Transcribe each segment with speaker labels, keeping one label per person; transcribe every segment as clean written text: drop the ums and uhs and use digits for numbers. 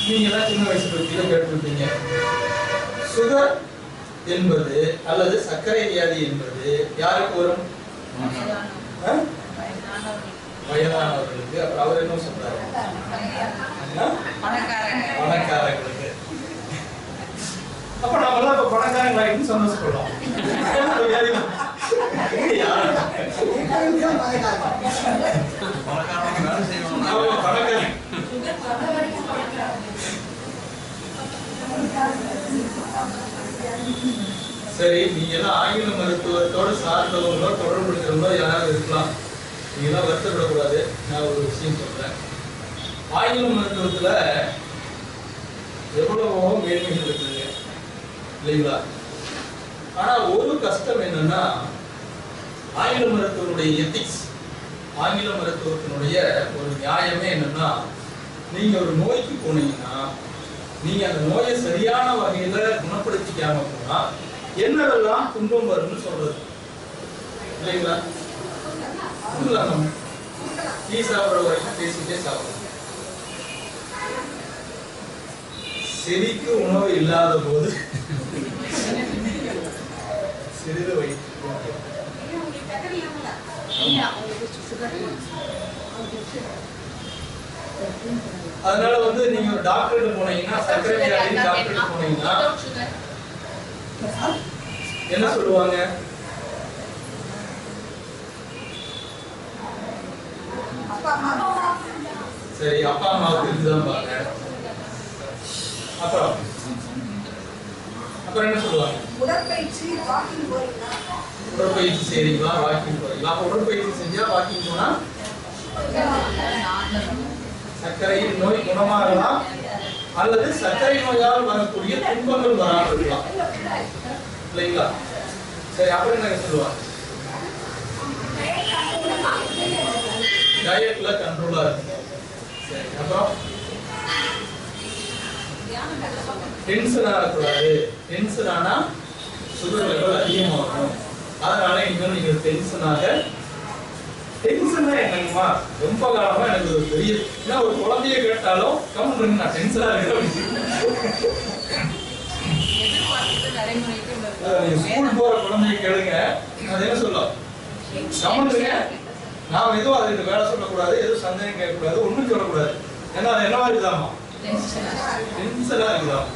Speaker 1: நீங்க எல்லாம் சின்ன வயசு பற்றியில கேட்டிருப்பீங்க. சுகர் என்பது அல்லது சர்க்கரை வியாதி என்பது யாருக்கு வரும்? வயதானவர்களுக்கு. அப்புறம் அவர் என்ன சொல்றாரு? பணக்காரங்களுக்கு. அப்ப நம்ம எல்லாம் இப்ப பணக்காரங்க ஆயிட்டு சந்தோஷப்படலாம். சரி, நீங்க எல்லாம் ஆங்கில மருத்துவத்தோட சார்ந்தவங்களோ தொடர்பு இருக்கிறவங்களோ யாராவது இருக்கலாம். நீங்க எல்லாம் வருத்தப்படக்கூடாது. நான் ஒரு விஷயம் சொல்றேன். ஆங்கில மருத்துவத்துல எவ்வளவோ மேன்மைகள் இருக்குங்க இல்லைங்களா? ஆனா ஒரு கஷ்டம் என்னன்னா, ஆங்கில மருத்துவனுடைய எத்திக்ஸ், ஆங்கில மருத்துவத்தினுடைய ஒரு நியாயமே என்னன்னா, நீங்க ஒரு நோய்க்கு போனீங்கன்னா நீங்க அந்த நோயை சரியான வகையில குணப்படுத்திக்காம போனா என்னவெல்லாம் துன்பம் வரும்னு சொல்றது இல்லைங்களா? டீ சாப்பிடுற வரைக்கும் பேசிட்டே சாப்பிடணும். செடிக்கு உணவு இல்லாத போது சிறிது வயிற்று. அதனால நீங்க ஒரு டாக்டர் போனீங்கன்னா, சர்க்கரை வியாதி டாக்டர் போனீங்கன்னா என்ன சொல்லுவாங்க? சரி, அப்பா அம்மாவுக்கு இருக்குதான் பாருங்க. அப்புறம் என்ன சொல்லுவாங்க? உடற்பயிற்சி செய்றீங்களா, வாக்கிங் போறீங்களா? அப்ப உடற்பயிற்சி செஞ்சா வாக்கிங் போனா சர்க்கரை நோய் குணமாகலாம், அல்லது சர்க்கரை நோயால் வரக்கூடிய துன்பங்கள் வராமல் இருக்கலாம் இல்லைங்களா? சரி, அப்புறம் என்ன சொல்லுவாங்க? டயட்ல கண்ட்ரோலா இருக்கு. சரி, அப்புறம் டென்ஷன் ஆகக்கூடாது. டென்ஷன் ஆனா சுகர் லெவல் அதிகமாகும். அதனால இனிமேல் நீங்க டென்ஷனாக. டென்ஷனா என்னங்கம்மா, ரொம்ப காலமா எனக்கு ஒரு பெரிய ஒரு குழந்தைய கேட்டாலும் கம்முன்னு நான் டென்ஷனா இருக்கேன். ஸ்கூல் போற குழந்தைய கேளுங்க, அது என்ன சொல்லும்? கம்முன்னுங்க, நாம எதுவும் அதுக்கு வேலை சொல்லக்கூடாது, எதுவும் சந்தேகம் கேட்கக்கூடாது, ஒண்ணும் சொல்லக்கூடாது. ஏன்னா அது என்னவா இருக்குதாமா? டென்ஷனா இருக்குதாமா.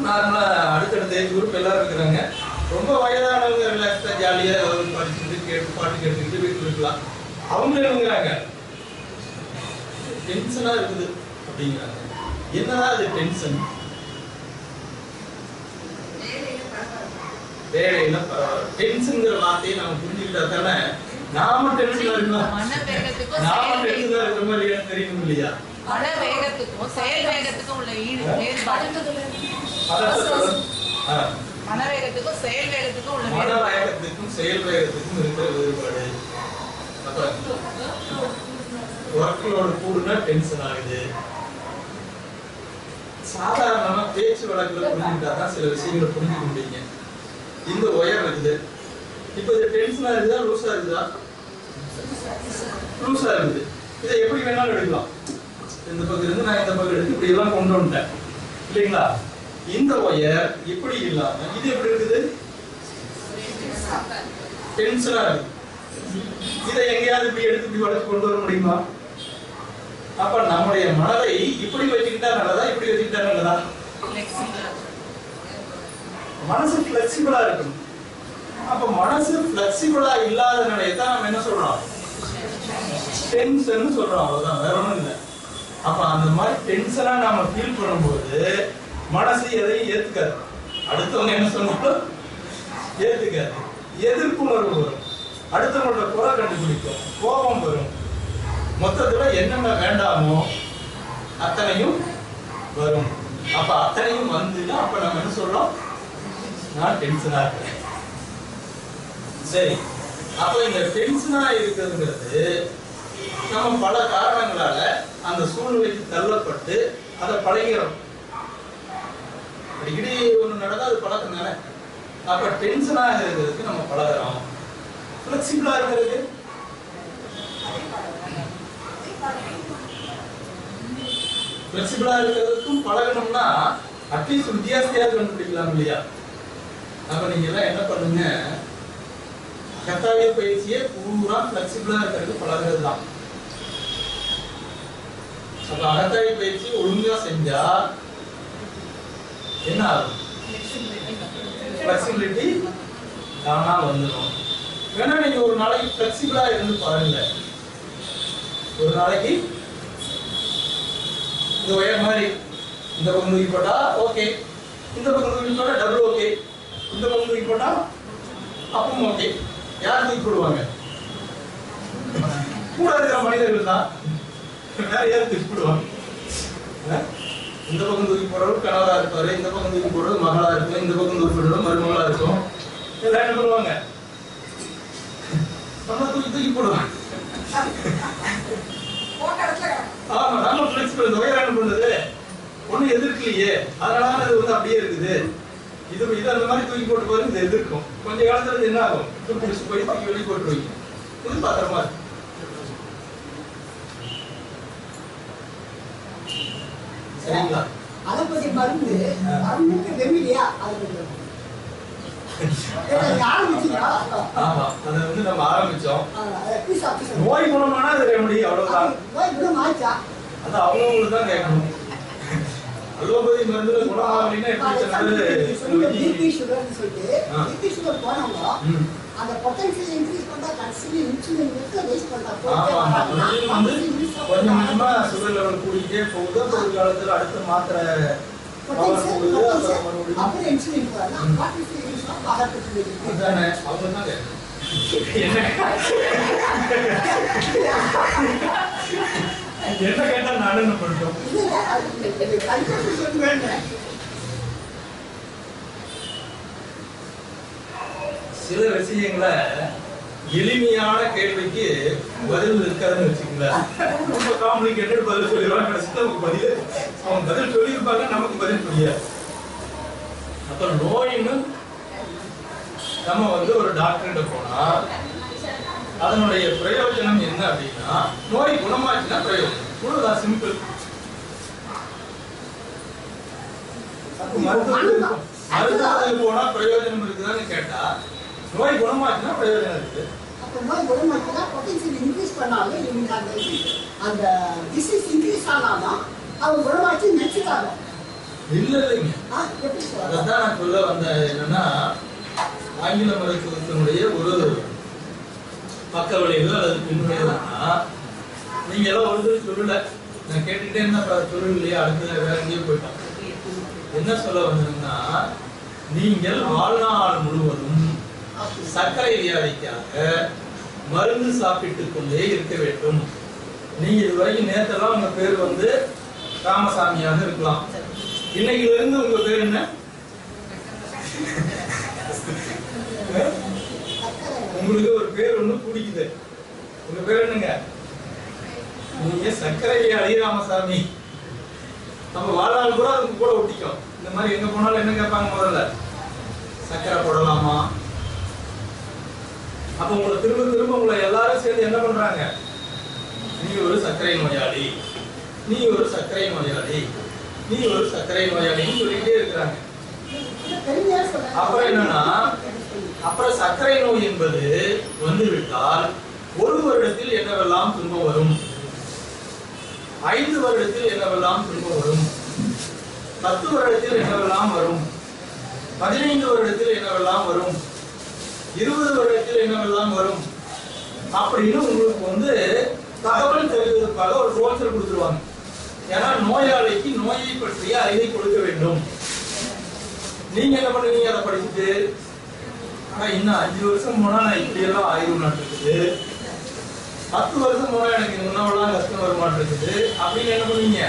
Speaker 1: நார்மலா அடுத்தடுத்த ஏஜ் குரூப் எல்லாரும் இருக்கிறாங்க. ரொம்ப வயதானவங்க ரிலாக்ஸா ஜாலியா படிச்சுட்டு கேட்டு பாட்டு கேட்டுக்கிட்டு வீட்டுல இருக்கலாம். அவங்க என்னங்கிறாங்க, டென்ஷனா இருக்குது அப்படிங்கிறாங்க. என்னதான் அது டென்ஷன்? வேலையில டென்ஷன்ங்கிற வார்த்தையை நாம புரிஞ்சுக்கிட்டா தானே நாம டென்ஷனா இருக்கலாம். நாம டென்ஷனா இருக்கிற மாதிரி தெரியும் இல்லையா?
Speaker 2: மன வேகத்துக்கும் செயல் வேகத்துக்கும் உள்ள வேறுபாடு. மன வேகத்துக்கும் செயல் வேகத்துக்கும் உள்ள
Speaker 1: மன வேகத்துக்கும் செயல் வேகத்துக்கும் இருக்கிற வேறுபாடு. ஒர்க்லோடு கூடுனா டென்ஷன் ஆகுது. சாதாரணமா பேச்சு வழக்குல புரிஞ்சுக்கிட்டாதான் சில விஷயங்களை புரிஞ்சுக்க முடியுங்க. இந்த ஒயர் இருக்குது, இப்ப இது டென்ஷனா இருக்குதா லூஸா இருக்குதா? லூஸா இருக்குது. இதை எப்படி வேணாலும் எடுக்கலாம். இந்த பக்கம் இருந்து நான் இந்த பக்கம் எடுத்து இப்படி எல்லாம் கொண்டு வந்துட்டேன் இல்லைங்களா? இந்த ஒயர் இப்படி இல்லாம இது எப்படி இருக்குது? டென்ஷனா இருக்கு. இதை எங்கேயாவது இப்படி எடுத்து இப்படி வளைச்சு கொண்டு வர முடியுமா? அப்ப நம்முடைய மனதை இப்படி வச்சுக்கிட்டா நல்லதா, இப்படி வச்சுக்கிட்டா நல்லதா? மனசு பிளெக்சிபிளா இருக்கணும். அப்ப மனசு பிளெக்சிபிளா இல்லாத நிலையை தான் நம்ம என்ன சொல்றோம்? டென்ஷன் சொல்றோம். அவ்வளவுதான், வேற ஒண்ணும் இல்லை. அப்ப அந்த மாதிரி டென்ஷனா நாம ஃபீல் பண்ணும்போது மனசு எதையும் ஏத்துக்காது. அடுத்தவங்க என்ன சொன்னாலும் ஏத்துக்காது. எதிர்ப்புணர்வு வரும், அடுத்தவங்களோட குறை கண்டுபிடிக்கும், கோபம் வரும். மொத்தத்துல என்னென்ன வேண்டாமோ அத்தனையும் வரும். அப்ப அத்தனையும் வந்துன்னா அப்ப நம்ம என்ன சொல்றோம்? நான் டென்ஷனா இருக்கேன். சரி, அப்ப இந்த டென்ஷனா இருக்கிறதுங்கிறது நம்ம பல காரணங்களால அந்த சூழ்நிலைக்கு தள்ளப்பட்டு அதை பழகிறோம். அடிக்கடி ஒண்ணு நடந்தா அது பழக்கம் தானே. அப்ப டென்ஷனாக இருக்கிறதுக்கு நம்ம பழகிறோம். ஃபிளெக்சிபிளா இருக்கிறது ஃபிளெக்சிபிளா இருக்கிறதுக்கும் பழகணும்னா அட்லீஸ்ட் வித்தியாசத்தையாவது கண்டுபிடிக்கலாம் இல்லையா? அப்ப நீங்க எல்லாம் என்ன பண்ணுங்க, அகத்தாய்வு பயிற்சியே பூரா ஃபிளெக்சிபிளா இருக்கிறதுக்கு பழகிறது தான். அப்ப அகத்தாய்வு பயிற்சி ஒழுங்கா செஞ்சா என்ன ஆகும்? ஃபிளெக்சிபிலிட்டி தானா வந்துடும். வேணா நீங்க ஒரு நாளைக்கு ஃபிளெக்சிபிளா இருந்து பாருங்க. ஒரு நாளைக்கு இந்த ஒயர் மாதிரி இந்த பக்கம் தூக்கி போட்டா ஓகே, இந்த பக்கம் தூக்கி போட்டா டபுள் ஓகே, இந்த பக்கம் தூக்கி போட்டா அப்பவும் ஓகே. யார் தூக்கி போடுவாங்க? கூட இருக்கிற மனிதர்கள் தான். வேற யார் தூக்கி போடுவாங்க? இந்த பக்கம் தூக்கி போடுறவர் கணவரா இருப்பாரு, இந்த பக்கம் தூக்கி போடுறது மகளா இருக்கும், இந்த பக்கம் தூக்கி போடுறது மருமகளா இருக்கும். எல்லாம் என்ன பண்ணுவாங்க? நம்ம தூக்கி போடுவாங்க. ஆமா, நம்ம ஃபிளெக்சிபிள். இந்த ஒயர் என்ன பண்ணுது? ஒன்னும் எதிர்க்கலையே, அதனால அது வந்து அப்படியே இருக்குது. இது அந்த மாதிரி தூக்கி போட்டு போது இது எதிர்க்கும். கொஞ்ச காலத்துல இது என்ன ஆகும்? பிடிச்சு போய் தூக்கி வெளியே போட்டுருவீங்க. இது பத்திரமா இருக்கு. சரிங்களா?
Speaker 3: அதை பத்தி மருந்துக்கு ரெமிடியா
Speaker 1: ஆமா, அதை வந்து நம்ம ஆரம்பிச்சோம். நோய் குணமானா அது ரெமடி, அவ்வளவுதான்.
Speaker 3: நோய் குணமாச்சா?
Speaker 1: அது அவங்களுக்கு தான் கேட்கணும். அலோபதி மருந்துல குணமாகலைன்னா எப்படி சொன்னது?
Speaker 3: பிபி சுகர்னு சொல்லிட்டு பிபி சுகர் போனவங்க அந்த பொட்டன்ஷியல் இன்க்ரீஸ் பண்ணா கன்சிடர் இன்சுலின் எடுத்து வேஸ்ட் பண்ணா
Speaker 1: கொஞ்சம் கொஞ்சமா சுகர் லெவல் கூடிட்டே போகுது. ஒரு காலத்துல அடுத்த மாத்திரை
Speaker 3: அப்புறம் இன்சுலின் போனா what is the use of paracetamol?
Speaker 1: அதானே அவங்க தான் என்ன கேட்டா நானும் என்ன பண்ணிட்டோம். சில விஷயங்களை எளிமையான கேள்விக்கு பதில் இருக்காதுன்னு வச்சுக்கங்களேன். ரொம்ப காம்ப்ளிகேட்டட் பதில் சொல்லிடுவாங்க. கடைசியில் நமக்கு பதில் அவங்க பதில் சொல்லியிருப்பாங்க, நமக்கு பதில் புரியாது. அப்ப நோயின்னு நம்ம வந்து ஒரு டாக்டர்கிட்ட போனா அதனுடைய பிரயோஜனம் என்ன அப்படின்னா, நோய் குணமாச்சுன்னா பிரயோஜனம். இவ்வளவுதான், சிம்பிள். மருத்துவத்துக்கு போனா பிரயோஜனம் இருக்குதான்னு கேட்டா, நோய் குணமாச்சுன்னா பிரயோஜனம் இருக்கு.
Speaker 3: அப்ப நோய் குணமாச்சுன்னா பொட்டன்ஷியல் இன்க்ரீஸ் பண்ணாலும் இவங்க அந்த டிசீஸ் இன்க்ரீஸ் ஆனாலும் அவங்க குணமாச்சு நினைச்சுட்டாங்க.
Speaker 1: இல்லைங்க, அதான் நான் சொல்ல வந்த என்னன்னா, ஆங்கில மருத்துவத்தினுடைய ஒரு பக்க விளைவு அல்லது பின்விளைவுனா, நீங்க எல்லாம் ஒரு சொல்லல, நான் கேட்டுட்டே என்ன சொல்லலையா, அடுத்தது வேற எங்கேயோ போயிட்டோம். என்ன சொல்ல வந்ததுன்னா, நீங்கள் வாழ்நாள் முழுவதும் சர்க்கரை வியாதிக்காக மருந்து சாப்பிட்டுக் கொண்டே இருக்க வேண்டும். நீங்க இதுவரைக்கும் நேத்தெல்லாம் உங்க பேர் வந்து ராமசாமியாக இருக்கலாம். இன்னைக்குல இருந்து உங்க பேர் என்ன? உங்களுக்கு ஒரு பேர் ஒண்ணு பிடிக்குது. உங்க பேர் என்னங்க? நீங்க சர்க்கரை வியாதி ராமசாமி. நம்ம வாழ்நாள் கூட அதுக்கு கூட ஒட்டிக்கும். இந்த மாதிரி எங்க போனாலும் என்ன கேட்பாங்க? முதல்ல சர்க்கரை போடலாமா? அப்ப உங்களை திரும்ப திரும்ப உங்களை எல்லாரும் சேர்ந்து என்ன பண்றாங்க? நீ ஒரு சர்க்கரை நோயாளி, நீ ஒரு சர்க்கரை நோயாளி, நீ ஒரு சர்க்கரை நோயாளின்னு சொல்லிட்டே இருக்கிறாங்க. அப்புறம் என்னன்னா, அப்புறம் சர்க்கரை நோய் என்பது வந்துவிட்டால் ஒரு வருடத்தில் என்னவெல்லாம் துன்பம் வரும், 5 வருடத்தில் என்னவெல்லாம் துன்பம் வரும், 10 வருடத்தில் என்னவெல்லாம் வரும், 15 வருடத்தில் என்னவெல்லாம் வரும், 20 வருடத்தில் என்னவெல்லாம் வரும் அப்படின்னு உங்களுக்கு வந்து தகவல் தெரிவதற்காக ஒரு ரோச்சர் கொடுத்துருவாங்க. ஏன்னா நோயாளிக்கு நோயை பற்றிய அறிவை கொடுக்க வேண்டும். நீங்க என்ன பண்ணுவீங்க? அதை படிச்சுட்டு இன்னும் 5 வருஷம் போனா நான் இப்படி எல்லாம் ஆய்வு நாட்டு, 10 வருஷம் போனா எனக்கு முன்னவெல்லாம் கஷ்டம் வருமாட்டு இருக்குது அப்படின்னு என்ன பண்ணுவீங்க?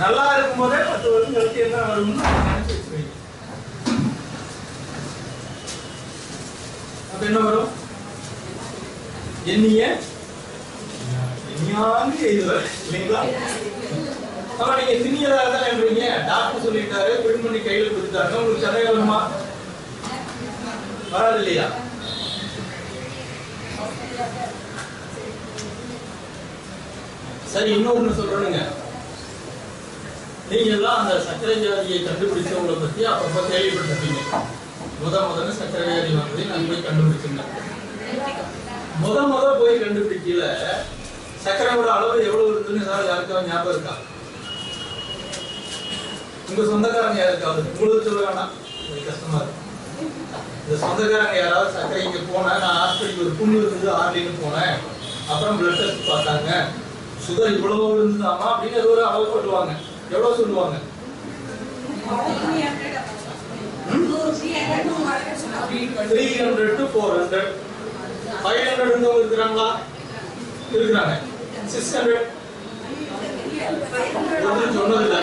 Speaker 1: நல்லா இருக்கும் போதே 10 வருஷம் கழிச்சு என்ன வரும்னு நினைச்சு வச்சுருவீங்க. அப்ப என்ன வரும்? எண்ணியாங்க எழுதுவார் இல்லைங்களா? ஆமா, நீங்க திணியதா தான் எழுதுறீங்க. டாக்டர் சொல்லிட்டாரு, பிரிண்ட் பண்ணி கையில கொடுத்தாங்க, உங்களுக்கு சந்தேகம் வருமா? வராது இல்லையா? சரி, இன்னொன்னு சொல்றேனுங்க. நீங்க எல்லாம் அந்த சர்க்கரை வியாதியை கண்டுபிடிச்சவங்களை பத்தி அப்பப்ப கேள்விப்பட்டிருப்பீங்க. முதல்ல சர்க்கரை வியாதி வந்ததை நான் போய் கண்டுபிடிச்சிருந்தேன். போய் கண்டுபிடிக்கல சர்க்கரையோட அளவு எவ்வளவு இருக்குன்னு ஏதாவது யாருக்காவது ஞாபகம் இருக்கா? உங்க சொந்தக்காரங்க யாருக்காவது? உங்களுக்கு சொல்ல வேணாம், கஷ்டமா இருக்கு. இந்த சொந்தக்காரங்க யாராவது சர்க்கரை இங்க போனேன், நான் ஹாஸ்பிட்டலுக்கு ஒரு புண்ணு இருந்தது ஆர்லின்னு போனேன், அப்புறம் பிளட் டெஸ்ட் பார்த்தாங்க, சுகர் இவ்வளவு இருந்ததாமா அப்படின்னு ஏதோ ஒரு அளவு போட்டுவாங்க. எவ்வளவு சொல்லுவாங்க? 300 to 400. 500 இருந்தவங்க இருக்கிறாங்களா? இருக்கிறாங்க. 600 சொன்னதில்லை.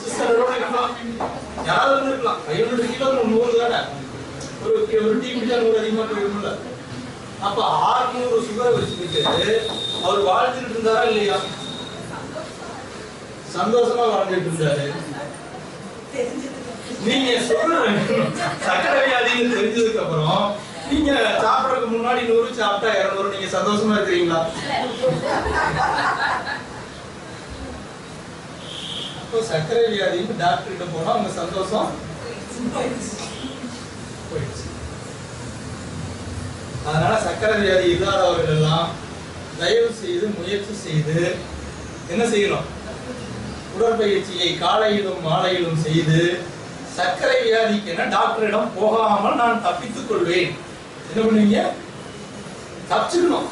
Speaker 1: 600 இருக்கலாம், யாராவது இருக்கலாம். 500 கிலோ 100 தானே, ஒரு டீ குடிச்சா 100 அதிகமா போயிருக்கும்ல. அப்ப 600 சுகரை வச்சுக்கிட்டு அவர் வாழ்ந்துட்டு இருந்தாரா இல்லையா? சந்தோஷமா வாழ்ந்துட்டு இருந்தாரு. நீங்க சுகர் சர்க்கரை வியாதின்னு தெரிஞ்சதுக்கு அப்புறம் நீங்க சாப்பிடறதுக்கு முன்னாடி 100 சாப்பிட்டா 200, நீங்க சந்தோஷமா இருக்கிறீங்களா? அப்போ சர்க்கரை வியாதின்னு டாக்டர் கிட்ட போனா உங்க சந்தோஷம் போயிடுச்சு. அதனால சர்க்கரை வியாதி இல்லாதவர்கள் எல்லாம் தயவு செய்து முயற்சி செய்து என்ன செய்யணும்? உடற்பயிற்சியை காலையிலும் மாலையிலும் செய்து சர்க்கரை வியாதிக்கு என டாக்டரிடம் போகாமல் நான் தப்பித்துக் கொள்வேன். என்ன பண்ணுவீங்க? தப்பிச்சுக்கணும்,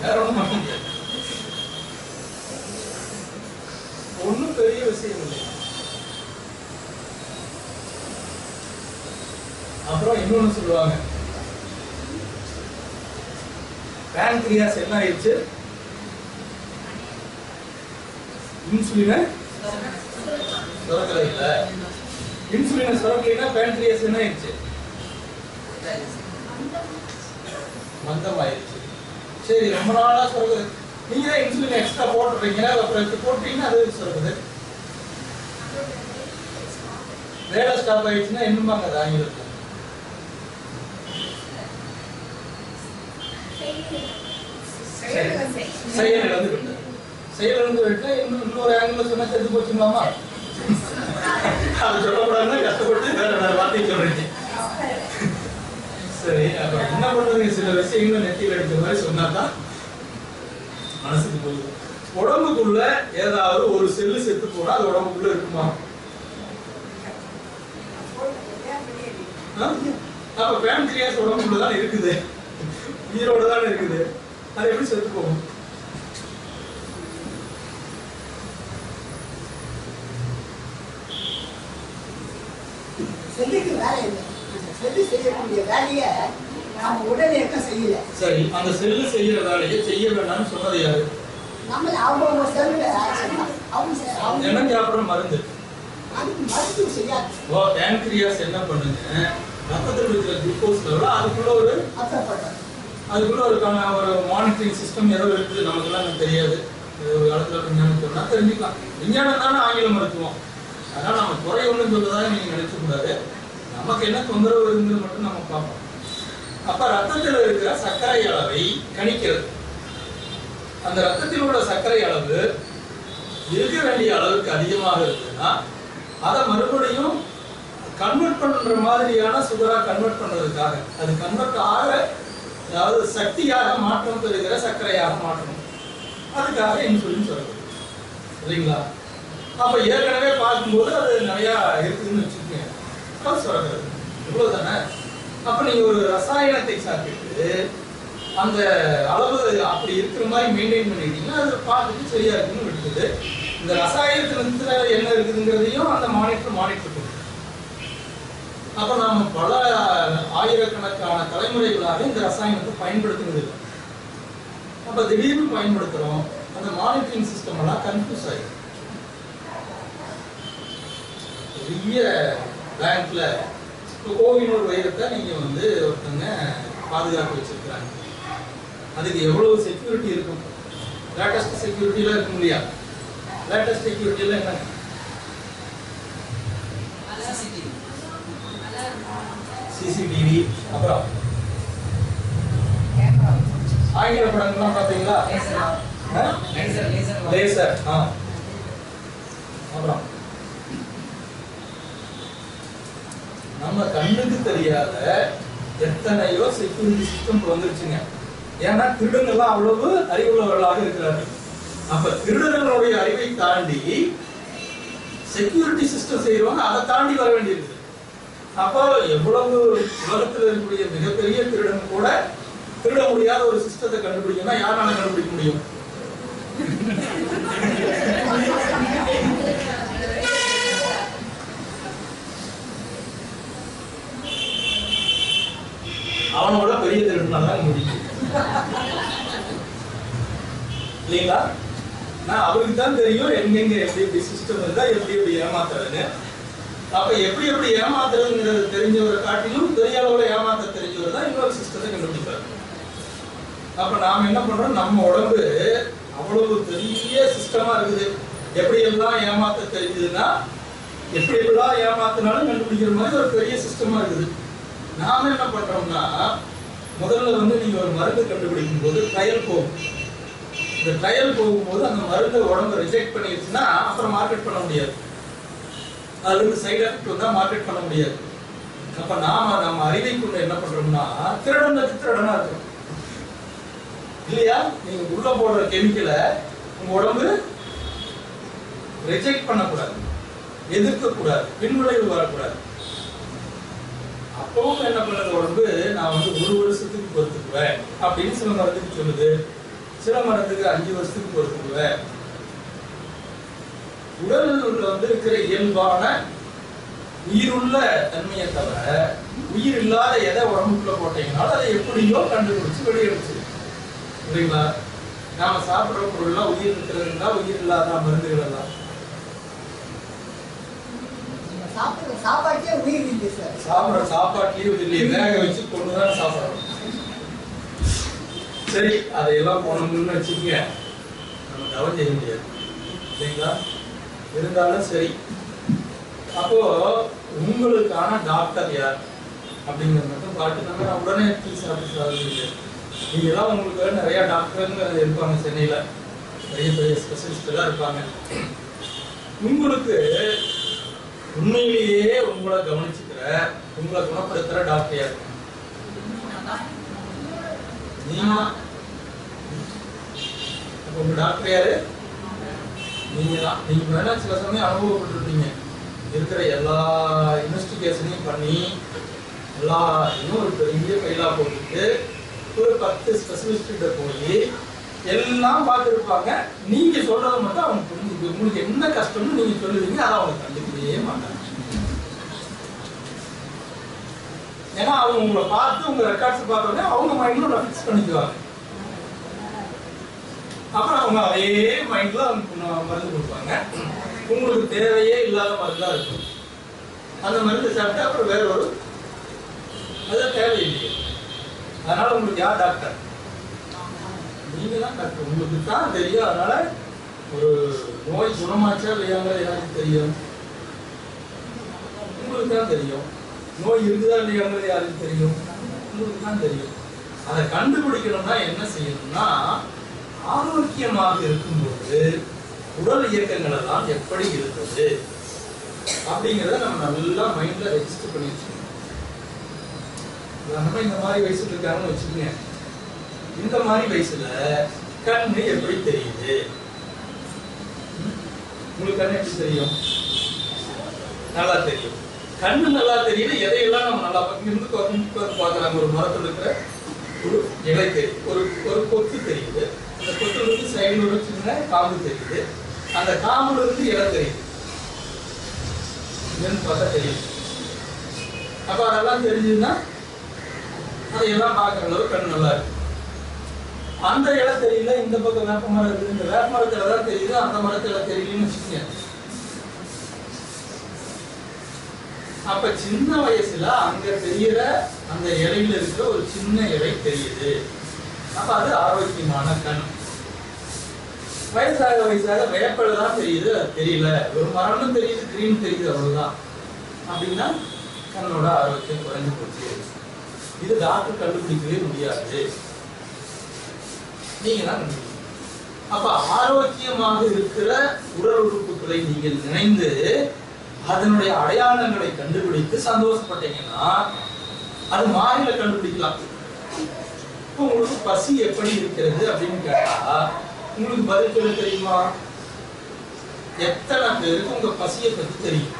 Speaker 1: வேற ஒண்ணும் பண்ண முடியாது. ஒன்னும் பெரிய விஷயம் இல்லை. அப்புறம் இன்னொன்னு சொல்லுவாங்க, பேன்கிரியாஸ் என்ன ஆயிடுச்சு? இன்சுலினை சுரக்கல இல்ல, இன்சுலினை சுரக்கலைன்னா பேன்கிரியாஸ் என்ன ஆயிடுச்சு? மந்தம் ஆயிடுச்சு. சரி, ரொம்ப நாளா சுரக்குது, நீங்க தான் இன்சுலின் எக்ஸ்ட்ரா போட்டுறீங்க, அப்புறம் போட்டீங்கன்னா அது சுரக்குது. வேலை ஸ்டாப் ஆயிடுச்சுன்னா என்னமாங்க அது ஆங்கிலத்தில்? செயலிழந்து விட்டு. செயலிழந்து விட்டு இன்னொரு ஆங்கிள் சொன்னா செத்து போச்சுங்களாமா? அது சொல்லக்கூடாதுன்னா கஷ்டப்பட்டு வேற வேற வார்த்தை சொல்றீங்க. சரி, அப்ப என்ன பண்றதுங்க? சில விஷயங்களும் நெத்தியில் அடிக்கிற மாதிரி சொன்னாதான் மனசுக்கு போகுது. உடம்புக்குள்ள ஏதாவது ஒரு செல்லு செத்து போனா அது உடம்புக்குள்ள இருக்குமா? அப்ப பேன்கிரியாஸ் உடம்புக்குள்ளதான் இருக்குது, உயிரோட தான் இருக்குது, அது எப்படி செத்து போகும்?
Speaker 3: செல்லுக்கு வேலை இல்லை, அந்த செல்லு செய்யக்கூடிய வேலையை நம்ம உடல் இயக்கம் செய்யல.
Speaker 1: சரி, அந்த செல்லு செய்யற வேலையை செய்ய வேண்டாம்னு சொன்னது யாரு?
Speaker 3: நம்ம அவங்க செல்லுல அவங்க
Speaker 1: என்ன சாப்பிடுற மருந்து
Speaker 3: அதுக்கு மருத்துவம் செய்யாது.
Speaker 1: ஓ, பேன்கிரியாஸ் என்ன பண்ணுங்க, ரத்தத்தில் இருக்கிற குளுக்கோஸ் லெவல அதுக்குள்ள ஒரு ஒரு மானிட்டரிங் சிஸ்டம் ஏதோ இருக்குது. நமக்கெல்லாம் தெரியாது, ஒரு காலத்துல விஞ்ஞானம் சொன்னா தெரிஞ்சுக்கலாம். விஞ்ஞானம் தானே ஆங்கில மருத்துவம். அதனால நம்ம குறை ஒன்றும் சொல்லதான் நீங்க நினைச்ச கூடாது. நமக்கு என்ன தொந்தரவு இருக்குன்னு மட்டும் நம்ம பார்ப்போம். அப்ப ரத்தத்தில் இருக்கிற சர்க்கரை அளவை கணிக்கிறது. அந்த ரத்தத்தில் உள்ள சர்க்கரை அளவு இருக்க வேண்டிய அளவுக்கு அதிகமாக இருக்குன்னா அதை மறுபடியும் கன்வெர்ட் பண்ற மாதிரியான சுகரா கன்வெர்ட் பண்றதுக்காக, அது கன்வெர்ட் ஆக, அதாவது சக்தியாக மாற்றம் பெறுகிற சர்க்கரையாக மாற்றணும், அதுக்காக இன்சுலின் சுரக்குது இல்லைங்களா? அப்ப ஏற்கனவே பார்க்கும்போது அது நிறைய இருக்குதுன்னு வச்சுக்கோங்க, அது சுரக்கிறது இவ்வளவுதானே. அப்ப நீங்க ஒரு ரசாயனத்தை சாப்பிட்டு அந்த அளவு அப்படி இருக்கிற மாதிரி மெயின்டைன் பண்ணிட்டீங்கன்னா அது பார்த்துட்டு சரியா இருக்குன்னு விட்டுது. இந்த ரசாயனத்துல என்ன இருக்குதுங்கிறதையும் அந்த மானிட்டர் பண்ணும். அப்ப நாம பல ஆயிரக்கணக்கான தலைமுறைகளாக இந்த ரசாயனத்தை பயன்படுத்துவது இல்லை. அப்ப திடீர்னு பயன்படுத்துறோம், அந்த மானிட்டரிங் சிஸ்டம் எல்லாம் கன்ஃபியூஸ் ஆயிடும். பெரிய பேங்க்ல கோவினோட வைரத்தை நீங்க ஒருத்தங்க பாதுகாப்பு வச்சிருக்கிறாங்க, அதுக்கு எவ்வளவு செக்யூரிட்டி இருக்கும்? லேட்டஸ்ட் செக்யூரிட்டிலாம் இருக்க முடியாது. லேட்டஸ்ட் செக்யூரிட்டிலாம் என்ன? சிசிடிவி, அப்புறம் ஆங்கில படங்கள்லாம் பார்த்தீங்களா? லேசர், அப்புறம் நம்ம கண்ணுக்கு தெரியாத எத்தனையோ செக்யூரிட்டி சிஸ்டம் வந்துருச்சுங்க. ஏன்னா திருடங்கள்லாம் அவ்வளவு அறிவுள்ளவர்களாக இருக்கிறார்கள். அப்ப திருடர்களுடைய அறிவை தாண்டி செக்யூரிட்டி சிஸ்டம் செய்யறவங்க அதை தாண்டி வர வேண்டியிருக்கு. அப்போ எவ்வளவு உலகத்தில் இருக்கக்கூடிய மிகப்பெரிய திருடன் கூட திருட முடியாத ஒரு சிஸ்டத்தை கண்டுபிடிக்கணும்னா யாரால கண்டுபிடிக்க முடியும்? அவனோட பெரிய திருடனால முடியும் இல்லைங்களா? நான் அவருக்கு தான் தெரியும் எங்கெங்க எப்படி எப்படி சிஸ்டம் இருந்தா எப்படி எப்படி ஏமாத்துறதுன்னு. அப்ப எப்படி எப்படி ஏமாத்துறதுங்கிறது தெரிஞ்சவரை காட்டிலும் பெரிய அளவுல ஏமாத்த தெரிஞ்சவர் தான் இன்னொரு சிஸ்டத்தை கண்டுபிடிப்பாரு. அப்ப நாம என்ன பண்றோம், நம்ம உடம்பு அவ்வளவு பெரிய சிஸ்டமா இருக்குது. எப்படி எல்லாம் ஏமாத்த தெரிஞ்சதுன்னா எப்படி எல்லாம் ஏமாத்தினாலும் கண்டுபிடிக்கிற மாதிரி ஒரு பெரிய சிஸ்டமா இருக்குது. நாம என்ன பண்றோம்னா, முதல்ல நீங்க ஒரு மருந்து கண்டுபிடிக்கும் போது ட்ரையல் போகும். இந்த ட்ரையல் போகும்போது அந்த மருந்தை உடம்பு ரிஜெக்ட் பண்ணிடுச்சுன்னா அப்புறம் மார்க்கெட் பண்ண முடியாது. அதுல இருந்து சைடு எஃபெக்ட் வந்தா மார்க்கெட் பண்ண முடியாது. அப்ப நம்ம அறிவை கொண்டு என்ன பண்றோம்னா, திருடனா இருக்கும் இல்லையா? நீங்க உள்ள போடுற கெமிக்கலை உங்க உடம்பு ரிஜெக்ட் பண்ணக்கூடாது, எதிர்க்க கூடாது, பின்விளைவு வரக்கூடாது. அப்பவும் என்ன பண்ணது உடம்பு, நான் 1 வருஷத்துக்கு பொறுத்துக்குவேன் அப்படின்னு சில மருந்துக்கு சொல்லுது. சில மருந்துக்கு 5 வருஷத்துக்கு பொறுத்துக்குவேன். உடல் இருக்கிற இயல்பான உயிருள்ள தன்மையை தவிர உயிர் இல்லாத எதை உடம்புக்குள்ள போட்டீங்கன்னாலும் அதை எப்படியோ கண்டுபிடிச்சு வெளியெடுச்சு. புரியுங்களா? நாம சாப்பிடுற பொருள்லாம் உயிர் இருக்கிறதுனா உயிர் இல்லாத மருந்துகள் எல்லாம்
Speaker 3: சாப்பாட்டே உயிர் இல்லை சார்.
Speaker 1: சாப்பிடுற சாப்பாட்லயும் இல்லையே, வேக வச்சு கொண்டுதான் சாப்பிடணும். சரி, அதையெல்லாம் போனோம்னு வச்சுக்கோங்க, நம்ம தவறு செய்ய முடியாது இல்லைங்களா? இருந்தாலும் சரி, அப்போ உங்களுக்கான டாக்டர் யார் அப்படிங்கிறது மட்டும் பார்த்துட்டாங்க. உடனே ஃபீஸ் ஆஃபீஸ் நீங்க எல்லாம் உங்களுக்கு நிறைய டாக்டருங்க இருப்பாங்க சென்னையில, பெரிய பெரிய ஸ்பெஷலிஸ்ட் எல்லாம் இருப்பாங்க. உங்களுக்கு உண்மையிலேயே உங்களை கவனிச்சுக்கிற, உங்களை குணப்படுத்துற டாக்டர் யாரு? நீங்க. உங்க டாக்டர் யாரு? நீங்க தான். நீங்க வேணா சில சமயம் அனுபவப்பட்டிருப்பீங்க. இருக்கிற எல்லா இன்வெஸ்டிகேஷனையும் பண்ணி எல்லாத்தையும் ஒரு பெரிய கைலா போட்டுட்டு ஒரு 10 ஸ்பெஷலிஸ்ட் கிட்ட போய் எல்லாம் பார்த்துருப்பாங்க. நீங்க சொல்றதை மட்டும் அவங்க புரிஞ்சுக்க, உங்களுக்கு என்ன கஷ்டம்னு நீங்க சொல்லுவீங்க, அதை அவங்க கண்டுக்கவே மாட்டாங்க. ஏன்னா அவங்க உங்களை பார்த்து உங்க ரெக்கார்ட்ஸ் பார்த்தோன்னே அவங்க மைண்ட்ல ஃபிக்ஸ் பண்ணிக்குவாங்க. அப்புறம் அவங்க அதே மைண்ட்ல மருந்து கொடுப்பாங்க. உங்களுக்கு தேவையே இல்லாத மருந்து தான் இருக்கும். அந்த மருந்து சாப்பிட்டு அப்புறம் வேற ஒரு அது தேவையில்லையே. அதனால உங்களுக்கு யார் டாக்டர்? நீங்க தான் டாக்டர். உங்களுக்கு தான் தெரியும். அதனால ஒரு நோய் குணமாச்சா இல்லையாங்கிறது யாருக்கு தெரியும்? உங்களுக்கு தான் தெரியும். நோய் இருக்குதா இல்லையாங்கிறது யாருக்கு தெரியும்? உங்களுக்கு தான் தெரியும். அதை கண்டுபிடிக்கணும்னா என்ன செய்யணும்னா, ஆரோக்கியமாக இருக்கும்போது உடல் இயக்கங்கள் எல்லாம் எப்படி இருக்குது அப்படிங்கிறத நம்ம நல்லா மைண்ட்ல ரெஜிஸ்டர் பண்ணி வச்சுக்கணும். நம்ம இந்த மாதிரி வயசுல இருக்காங்கன்னு வச்சுக்கோங்க. இந்த மாதிரி வயசுல கண்ணு எப்படி தெரியுது? உங்களுக்கு கண்ணு எப்படி தெரியும்? நல்லா தெரியும். கண்ணு நல்லா தெரியுது. எதையெல்லாம் நம்ம நல்லா இருந்து பார்க்கறாங்க. ஒரு மரத்தில் இருக்கிற ஒரு இலை தெரியுது, ஒரு கொத்து தெரியுது. அந்த கொத்துல இருந்து சைடுல ஒரு சின்ன காம்பு தெரியுது. அந்த காம்புல இருந்து இலை தெரியுது. என்னன்னு பார்த்தா தெரியுது. அப்ப அதெல்லாம் தெரிஞ்சதுன்னா அதையெல்லாம் பார்க்குற அளவு கண் நல்லா இருக்கு. அந்த இலை தெரியல, இந்த பக்கம் வேப்ப மரம் இருக்குது, இந்த வேப்ப மரத்துல தான் தெரியுது, அந்த மரத்துல தெரியலன்னு வச்சுக்கோங்க. அப்ப சின்ன வயசுல அங்க தெரியற அந்த இலையில இருக்கிற ஒரு சின்ன இலை தெரியுது. அப்ப அது ஆரோக்கியமான கண். வயசாக வயசாக வேப்பல தான் தெரியுது, அது தெரியல, ஒரு மரமும் தெரியுது, கிரீன் தெரியுது, அவ்வளவுதான் அப்படின்னா கண்ணோட ஆரோக்கியம் குறைஞ்சு போச்சு. இது டாக்டர் கண்டுபிடிக்கவே முடியாது, நீங்க தான் கண்டுபிடிக்கணும். அப்ப ஆரோக்கியமாக இருக்கிற உடல் உறுப்புகள் என்பதை நீங்கள் நினைந்து அதனுடைய அடையாளங்களை கண்டுபிடித்து சந்தோஷப்பட்டீங்கன்னா அது மாறில கண்டுபிடிக்கலாம். இப்போ உங்களுக்கு பசி எப்படி இருக்கிறது அப்படின்னு கேட்டா உங்களுக்கு பதில் சொல்ல தெரியுமா? எத்தனை பேருக்கு உங்க பசியை பத்தி தெரியும்?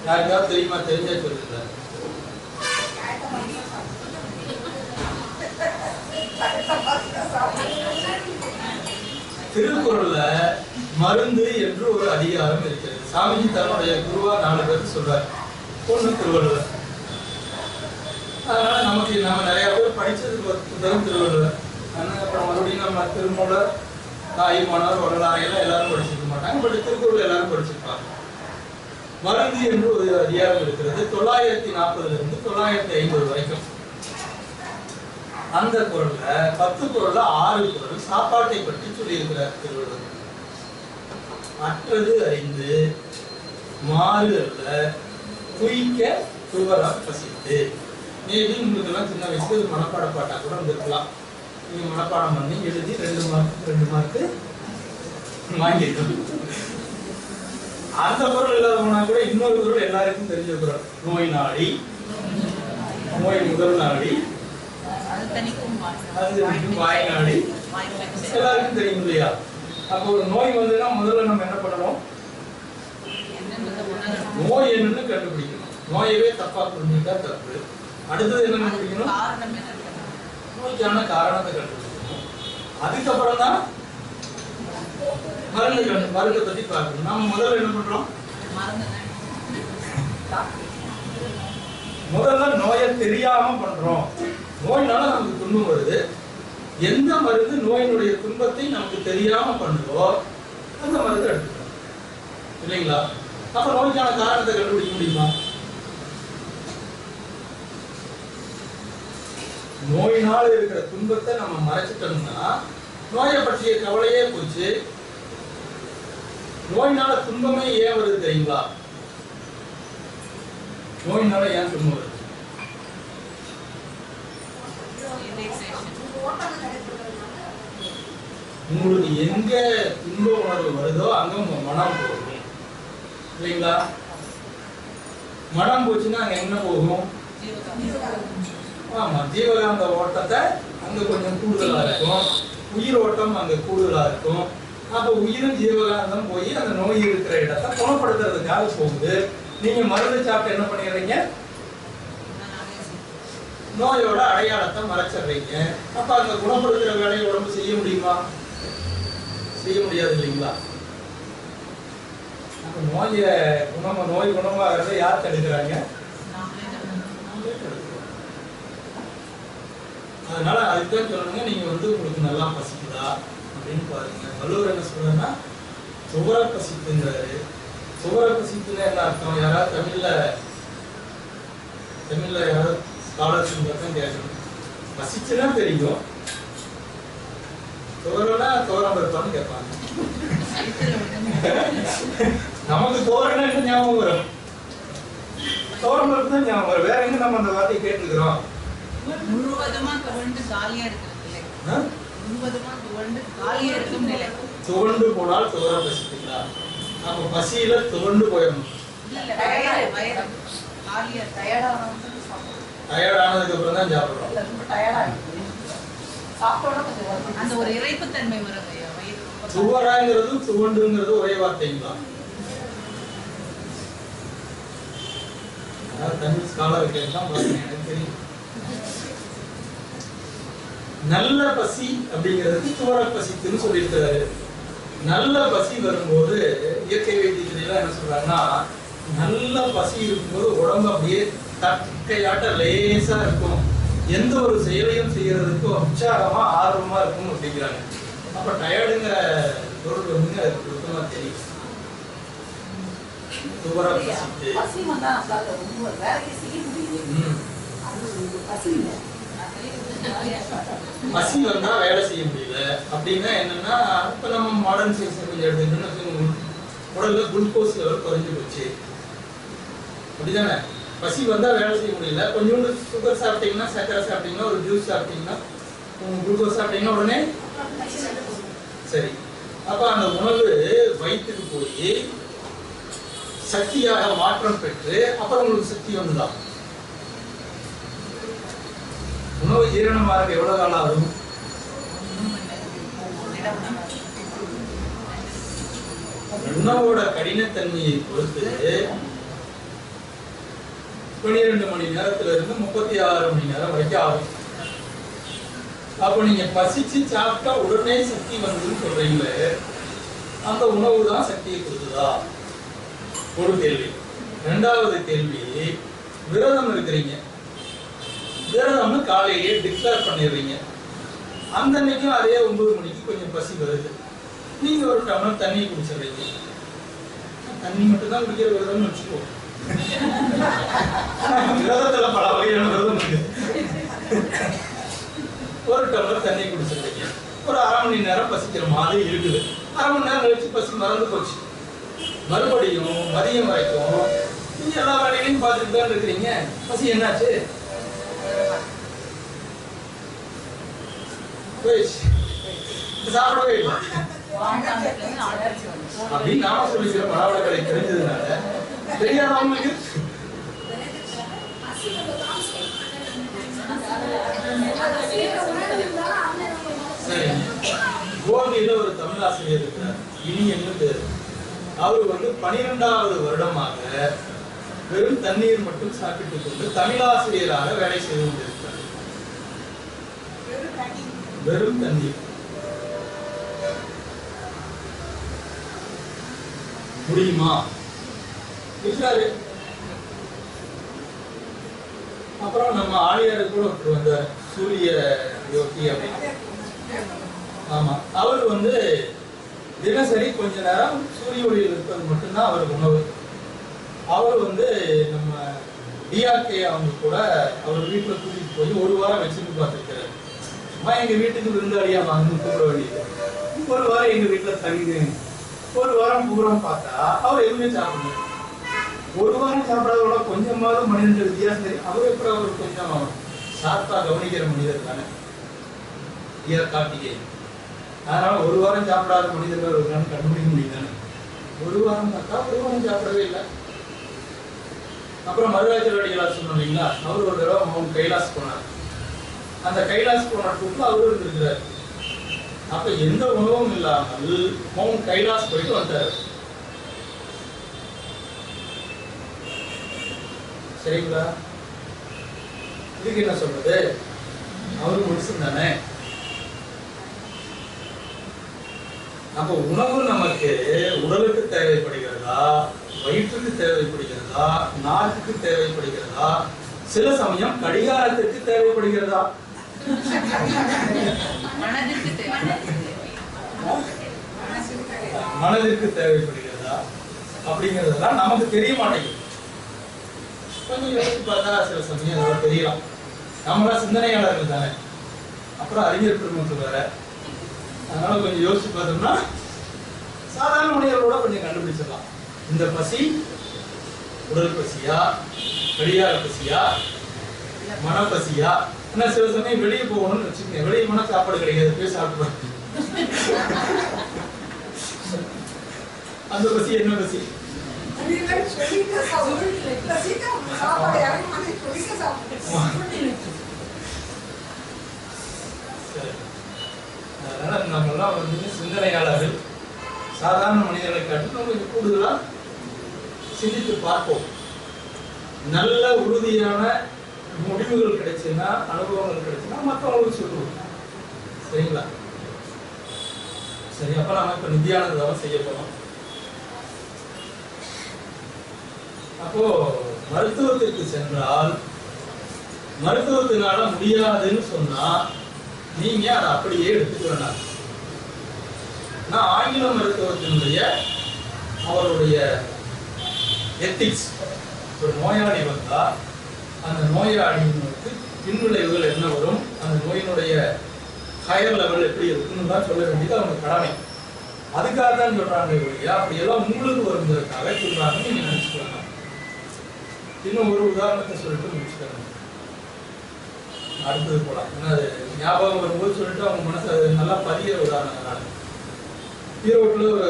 Speaker 1: யாருக்காவது தெரியுமா? தெரிஞ்சா சொல்லுங்க. திருக்குறள்ல மருந்து என்று ஒரு அதிகாரம் இருக்கிறது. சாமிஜி தன்னுடைய குருவா 4 பேருக்கு சொல்றாரு. பொண்ணு திருவள்ளுவர். அதனால நமக்கு நம்ம நிறைய பேர் படிச்சது புத்தகம் திருவள்ளுவர். அப்புறம் மறுபடியும் நம்ம திருமூலர், தாய்மானவர், வரலாறையெல்லாம் எல்லாரும் படிச்சிருக்க மாட்டாங்க. பட் திருக்குறள் எல்லாரும் படிச்சிருப்பாங்க. மருந்து என்று ஒரு அதிகாரம் இருக்கிறது. 940 இருந்து 950 வரைக்கும். அந்த குறள்ல 10 குறள்ல 6 குறள் சாப்பாட்டை பற்றி சொல்லி இருக்கிறார் திருவள்ளுவர். மற்றது அறிந்து மாறு அல்ல குயிக்க துவர பசித்து. மேபி உங்களுக்கு எல்லாம் சின்ன வயசுல மனப்பாட பாட்டா கூட வந்திருக்கலாம். நீங்க மனப்பாடம் பண்ணி எழுதி 2 மார்க்கு வாங்கிருக்கணும். அந்த குறள் இல்லாதவனா கூட இன்னொரு குறள் எல்லாருக்கும் தெரிஞ்ச குறள். நோய் நாடி, நோய் முதல் நாடி, வாய் நாடி, எல்லாருக்கும் தெரியும் இல்லையா? அப்போ ஒரு நோய் வந்ததுன்னா முதல்ல நம்ம என்ன பண்ணணும்? நோய் என்னன்னு கண்டுபிடிக்கணும். நோயவே தப்பா புரிஞ்சுட்டா தப்பு. அடுத்தது என்ன கண்டுபிடிக்கணும்? நோய்க்கான காரணத்தை கண்டுபிடிக்கணும். அதுக்கப்புறம் தான் மருந்தை பத்தி பார்க்கணும். நம்ம முதல்ல என்ன பண்றோம்? முதல்ல நோயை தெரியாம பண்றோம். நோயினால நமக்கு துன்பம் வருது. எந்த மருந்து நோயினுடைய துன்பத்தை நமக்கு தெரியாம பண்ணுதோ அந்த மருந்து எடுத்துக்கணும் இல்லைங்களா? அப்ப நோய்க்கான காரணத்தை கண்டுபிடிக்க முடியுமா? நோயினால் இருக்கிற துன்பத்தை நம்ம மறைச்சிட்டோம்னா நோயை பற்றிய கவலையே போச்சு. நோயினால துன்பமே ஏன் வருது தெரியுங்களா? நோயினால ஏன் துன்பம் வருது? உங்களுக்கு எங்க துன்ப உணர்வு வருதோ அங்க உங்க மனம் போகும் இல்லைங்களா? மனம் போச்சுன்னா அங்க என்ன போகும்? ஆமா, ஜீவகாந்த ஓட்டத்தை அங்க கொஞ்சம் கூடுதலா இருக்கும். உயிர் ஓட்டம் அங்க கூடுதலா இருக்கும். அப்ப உயிரும் ஜீவகாந்தம் போய் அந்த நோய் இருக்கிற இடத்தை குணப்படுத்துறதுக்காக போகுது. நீங்க மருந்து சாப்பிட்டு என்ன பண்ணிடுறீங்க? நோயோட அடையாளத்தை மறைச்சிடுறீங்க. அப்ப அந்த குணப்படுத்துற வேலையை உடம்பு செய்ய முடியுமா? செய்ய முடியாது இல்லைங்களா? அப்ப நோய் குணமாகிறத யார் தடுக்கிறாங்க? அதனால அதுதான் சொல்லணுங்க. நீங்க உங்களுக்கு நல்லா பசிக்குதா அப்படின்னு பாருங்க. வள்ளுவர் என்ன சொல்றேன்னா சுவர பசிக்குங்கிறாரு. சுவர பசிக்குன்னா என்ன அர்த்தம்? யாராவது தமிழ்ல யாராவது ஸ்காலர்ஷிப் தான் கேட்கணும். பசிச்சுன்னா தெரியும். துவரனா துவரம் இருப்பான்னு கேட்பாங்க. நமக்கு துவரனா என்ன ஞாபகம் வரும்? துவரம் பருப்பு தான் ஞாபகம் வரும். வேற எங்க நம்ம அந்த வார்த்தையை கேட்டுக்கிறோம்?
Speaker 2: முழுவதுமா துவண்டு காலியா இருக்கிறது நிலை. முழுவதுமா துவண்டு காலியா இருக்கும் நிலை. துவண்டு
Speaker 1: போனால் துவர பசிக்குங்களா? அப்ப பசியில துவண்டு போயிடணும்.
Speaker 2: இல்ல வயிறு காலியா
Speaker 1: டயர்டானதுக்கு அப்புறம் தான் சாப்பிடுறோம்.
Speaker 2: ரொம்ப டயர்டா இருக்கு. அந்த ஒரு இறைப்பு தன்மை வருது.
Speaker 1: துவராங்கிறது துவண்டுங்கிறது ஒரே வார்த்தைங்களா? தமிழ் ஸ்காலர் கேட்கலாம் எனக்கு தெரியும். நல்ல பசி அப்படிங்கிறது துவர பசிக்குன்னு சொல்லியிருக்கிறாரு. நல்ல பசி வரும்போது இயற்கை வைத்தியத்துல என்ன சொல்றாங்கன்னா நல்ல பசி இருக்கும்போது உடம்பு அப்படியே தக்கையாட்ட லேசா இருக்கும். எந்த ஒரு செயலையும் செய்யறதுக்கு உற்சாகமா ஆர்வமா இருக்கும் அப்படிங்கிறாங்க. அப்ப டயர்டுங்கிற பொருள் வந்து அதுக்கு சுத்தமா தெரியும். துவர பசி வந்தா வேலை செய்ய முடியல அப்படின்னா என்னன்னா இப்ப நம்ம மாடர்ன் சயின்ஸ் கொஞ்சம் எடுத்துக்கிட்டோம்னா உடல்ல குளுக்கோஸ் லெவல் குறைஞ்சு போச்சு அப்படிதானே? பசி வந்தா வேலை செய்ய முடியல. கொஞ்சோண்டு சுகர் சாப்பிட்டீங்கன்னா, சர்க்கரை சாப்பிட்டீங்கன்னா, ஒரு ஜூஸ் சாப்பிட்டீங்கன்னா, குளுக்கோஸ் சாப்பிட்டீங்கன்னா உடனே சரி. அப்ப அந்த உணவு வயிற்றுக்கு போய் சக்தியாக மாற்றம் பெற்று அப்புறம் உங்களுக்கு சக்தி வந்துதான். உணவு ஜீரணமாக எவ்வளவு காலம் ஆகும்? உணவோட கடினத்தன்மையை பொறுத்து 12 மணி நேரத்துல இருந்து 36 மணி நேரம் வரைக்கும் ஆகும். அப்ப நீங்க பசிச்சு சாப்பிட்டா உடனே சக்தி வந்ததுன்னு சொல்றீங்களே, அந்த உணவு தான் சக்தியை கொடுக்குதா? ஒரு கேள்வி. இரண்டாவது கேள்வி, விரதம் இருக்கிறீங்க, விரதம்னு காலையிலேயே டிக்ளேர் பண்ணிடுறீங்க. அந்த அன்னைக்கும் அதே 9 மணிக்கு கொஞ்சம் பசி வருது, நீங்க ஒரு டம்ளர் தண்ணி குடிச்சிடுறீங்க. தண்ணி மட்டும் தான் குடிக்கிற விரதம்னு வச்சுக்கோ. விரதத்துல பல வகையான விரதம் இருக்கு. ஒரு டம்ளர் தண்ணி குடிச்சிடுறீங்க, ஒரு 1/2 மணி நேரம் பசிக்கிற மாதிரி இருக்குது. 1/2 மணி நேரம் கழிச்சு பசி மறந்து போச்சு. மறுபடியும் மதியம் வரைக்கும் நீங்க எல்லா வேலைகளையும் பார்த்துட்டு தான் இருக்கிறீங்க. பசி என்னாச்சு? சாப்பிடவே இல்லை அப்படின்னு நாம சொல்லிக்கிற மனவளக்கலை தெரிஞ்சதுனால தெரியாதவங்களுக்கு சரி. கோபியில ஒரு தமிழ் ஆசிரியர் இருக்கிறார், இனியன்னு பேரு. அவரு 12வது வருடமாக வெறும் தண்ணீர் மட்டும் சாப்பிட்டுக் கொண்டு தமிழாசிரியராக வேலை செய்து கொண்டிருக்கிறார். வெறும் தண்ணீர். முடியுமா? இருக்காரு. அப்புறம் நம்ம ஆழியாரு கூட ஒருத்தர் வந்தார், சூரிய யோகி அப்படின்னு. ஆமா, அவர் தினசரி கொஞ்ச நேரம் சூரிய ஒளியில் இருப்பது மட்டும்தான் அவருக்கு உணவு. அவர் நம்ம டிஆர்கே அவங்க கூட அவர் வீட்டுல கூட்டிட்டு போய் 1 வாரம் வச்சுட்டு பார்த்துருக்காரு. சும்மா எங்க வீட்டுக்கு விருந்தாளியா வாங்கன்னு கூப்பிட வேண்டியது. 1 வாரம் எங்க வீட்டுல தங்குங்க, 1 வாரம் பூரா பார்த்தா அவர் எதுவுமே சாப்பிடணும். 1 வாரம் சாப்பிடாதோட கொஞ்சமாவது மனிதன் வித்தியாசம் தெரியும். அவர் எப்படி அவர் கொஞ்சம் சாப்பிட்டா கவனிக்கிற மனிதர் தானே கார்த்திகை. அதனால 1 வாரம் சாப்பிடாத மனிதர்கள் ஒரு நாள் கண்டுபிடிக்க முடியும் தானே. 1 வாரம் பார்த்தா 1 வாரம் சாப்பிடவே இல்லை. அப்புறம் மருதாச்சல அடிகளார் சொன்னோம் இல்லைங்களா, அவர் ஒரு தடவை மவுண்ட் கைலாஸ் போனார். அந்த கைலாஸ் போன ட்ரிப்ல அவரு இருந்திருக்கிறார். அப்ப எந்த உணவும் இல்லாமல் மவுண்ட் கைலாஸ் போயிட்டு வந்தார். சரிங்களா? இதுக்கு என்ன சொல்றது? அவரு மனுஷன் தானே. அப்ப உணவு நமக்கு உடலுக்கு தேவைப்படுகிறதா, வயிற்றுக்கு தேவைப்படுகிறதா, நாக்குக்கு தேவைப்படுகிறதா, சில சமயம் கடிகாரத்திற்கு தேவைப்படுகிறதா, மனதிற்கு தேவைப்படுகிறதா அப்படிங்கிறதெல்லாம் நமக்கு தெரிய மாட்டேங்குது. கொஞ்சம் யோசிச்சு பார்த்தா சில சமயம் அதெல்லாம் தெரியலாம். நம்மளாம் சிந்தனையாளர்கள் தானே, அப்புறம் அறிஞர் பெருமக்கள் வேற. அதனால கொஞ்சம் யோசிச்சு பார்த்தோம்னா சாதாரண மனிதர்களோட கொஞ்சம் கண்டுபிடிச்சிடலாம். இந்த பசி உடல் பசியா, கடிகார பசியா, மனப்பசியா? ஆனா சில சமயம் வெளியே போகணும்னு வச்சுக்கோங்க, வெளியே போனா சாப்பாடு கிடைக்காது, போய் சாப்பிட்டு அந்த பசி என்ன பசி? அதனால நம்மெல்லாம் சிந்தனையாளர்கள், சாதாரண மனிதர்களை காட்டி நம்ம கொஞ்சம் கூடுதலா சிந்தித்து பார்ப்போம். நல்ல உறுதியான முடிவுகள் கிடைச்சுன்னா, அனுபவங்கள் கிடைச்சுன்னா மற்றவங்களுக்கு சொல்லுவோம். சரிங்களா? சரி, அப்ப நம்ம இப்ப நித்தியானந்தம் செய்ய போறோம். அப்போ மருத்துவத்திற்கு சென்றால், மருத்துவத்தினால முடியாதுன்னு சொன்னா நீங்க அதை அப்படியே எடுத்துக்க வேண்டாம். நான் ஆங்கில மருத்துவத்தினுடைய அவருடைய எத்திக்ஸ், ஒரு நோயாளி வந்தா அந்த நோயாளிக்கு பின்விளைவுகள் என்ன வரும், அந்த நோயினுடைய ஹையர் லெவல் எப்படி இருக்குன்னு தான் சொல்ல வேண்டியது அவங்க கடமை. அதுக்காக தான் சொல்றாங்க இல்லையா, அப்படி எல்லாம் உங்களுக்கு வருவதற்காக சொல்றாங்கன்னு நீங்க நினைச்சுக்கோங்க. இன்னும் ஒரு உதாரணத்தை சொல்லிட்டு முடிச்சுக்கோங்க, அடுத்தது போலாம். ஏன்னா அது ஞாபகம் வரும்போது சொல்லிட்டு அவங்க மனசு நல்லா பதிகிற உதாரணம். ஈரோட்டில் ஒரு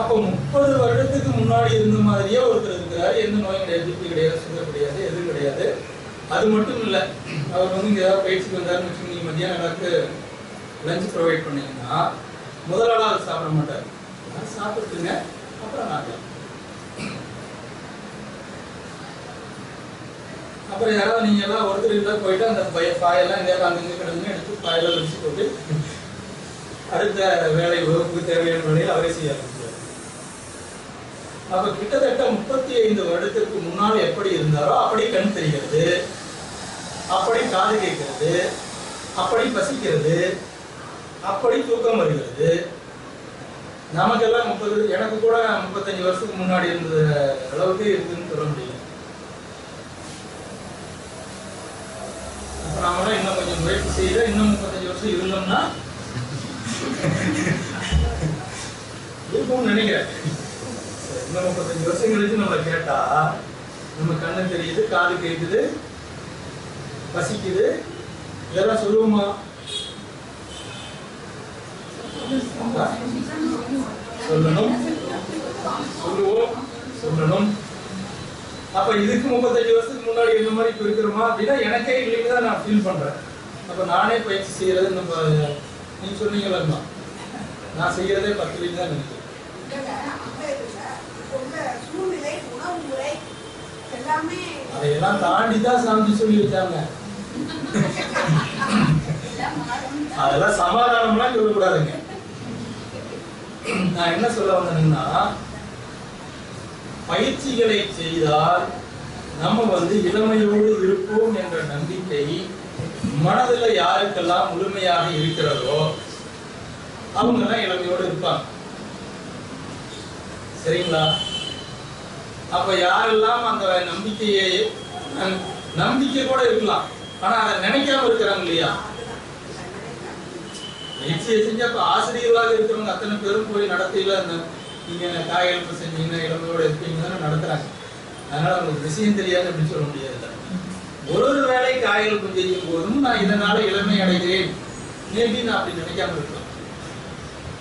Speaker 1: அப்ப 30 வருடத்துக்கு முன்னாடி இருந்த மாதிரியே ஒருத்தர் இருக்கிறாரு. எந்த நோயும் கிடையாது, பிபி கிடையாது, சுகர் கிடையாது, எதுவும் கிடையாது. அது மட்டும் இல்ல, அவர் வந்து இங்க ஏதாவது பயிற்சிக்கு வந்தாருன்னு வச்சுக்கோங்க, நீங்க மத்தியானம் எனக்கு லஞ்ச் ப்ரொவைட் பண்ணீங்கன்னா முதல் ஆளா அவர் சாப்பிட மாட்டார். சாப்பிட்டுங்க, அப்புறம் நான் அப்புறம் யாராவது நீங்க எல்லாம் ஒருத்தர் இருந்தா போயிட்டு அந்த பாயெல்லாம் எங்கேயாவது அங்கங்க கிடந்து எடுத்து பாயெல்லாம் வச்சு போட்டு அடுத்த வேலை வகுப்புக்கு தேவையான வேலையை அவரே செய்ய ஆரம்பிச்சார். அப்ப கிட்டத்தட்ட 35 வருடத்திற்கு முன்னால் எப்படி இருந்தாரோ அப்படி கண் தெரிகிறது, அப்படி காது கேட்கிறது, அப்படி பசிக்கிறது, அப்படி தூக்கம் வருகிறது. நமக்கெல்லாம் 30, எனக்கு கூட 35 வருஷத்துக்கு முன்னாடி இருந்த அளவுக்கு இருக்குன்னு சொல்ல முடியல. அப்ப நாமெல்லாம் இன்னும் கொஞ்சம் முயற்சி செய்ய இன்னும் 35 வருஷம் இருந்தோம்னா இருக்கும்னு நினைக்கிறேன். இன்னும் 35 வருஷம் கழிச்சு நம்மளை கேட்டா நம்ம கண்ணு தெரியுது, காது கேட்குது, பசிக்குது, இதெல்லாம் சொல்லுவோமா? சொல்லணும், சொல்லுவோம், சொல்லணும். அப்ப இதுக்கு 35 வருஷத்துக்கு முன்னாடி இருந்த மாதிரி இப்ப இருக்கிறோமா அப்படின்னா எனக்கே இல்லைன்னு தான் நான் ஃபீல் பண்றேன். அப்ப நானே பயிற்சி செய்யறது நம்ம நீங்க சொன்னீங்களா, நான் செய்யறதே 10 தான் நினைக்கிறேன். அதையெல்லாம் தாண்டி தான் சாமி சொல்லி வச்சாங்க. அதெல்லாம் சமாதானம்லாம் சொல்லக்கூடாதுங்க. நான் என்ன சொல்ல வந்தேன்னா, பயிற்சிகளை செய்தால் நம்ம வந்து இளமையோடு இருப்போம் என்ற நம்பிக்கை மனதில் யாருக்கெல்லாம் முழுமையாக இருக்கிறதோ அவங்க எல்லாம் இளமையோடு இருப்பாங்க. சரிங்களா? அப்ப யாரெல்லாம் அந்த நம்பிக்கையை, நம்பிக்கை கூட இருக்கலாம், ஆனா அதை நினைக்காம இருக்கிறாங்க இல்லையா? பயிற்சியை செஞ்சா இப்ப ஆசிரியர்களாக இருக்கிறவங்க அத்தனை பேரும் போய் நடத்தையில அந்த நீங்க காய்கறி செஞ்சீங்கன்னா இளமையோட இருப்பீங்கன்னு நடத்துறாங்க. அதனால உங்களுக்கு விஷயம் தெரியாது அப்படின்னு சொல்ல முடியாது. ஒரு வேளை காய்கறி செய்யும் போதும் நான் இதனால இளமை அடைகிறேன் மேபி நான் அப்படி நினைக்காம இருக்கலாம்.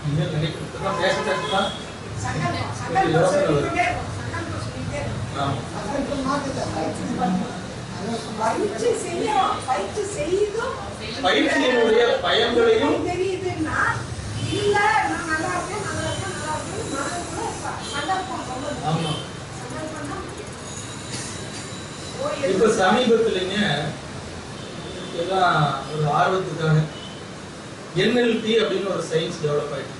Speaker 1: நீங்க நினைக்கிறதுலாம் பேசத்தான் யோசனை வரும். பயிற்சியினுடைய பயன்களையும் இப்ப சமீபத்திலங்க எல்லாம் ஒரு ஆர்வத்துக்காக NLP அப்படின்னு ஒரு சயின்ஸ் டெவலப் ஆயிட்டு,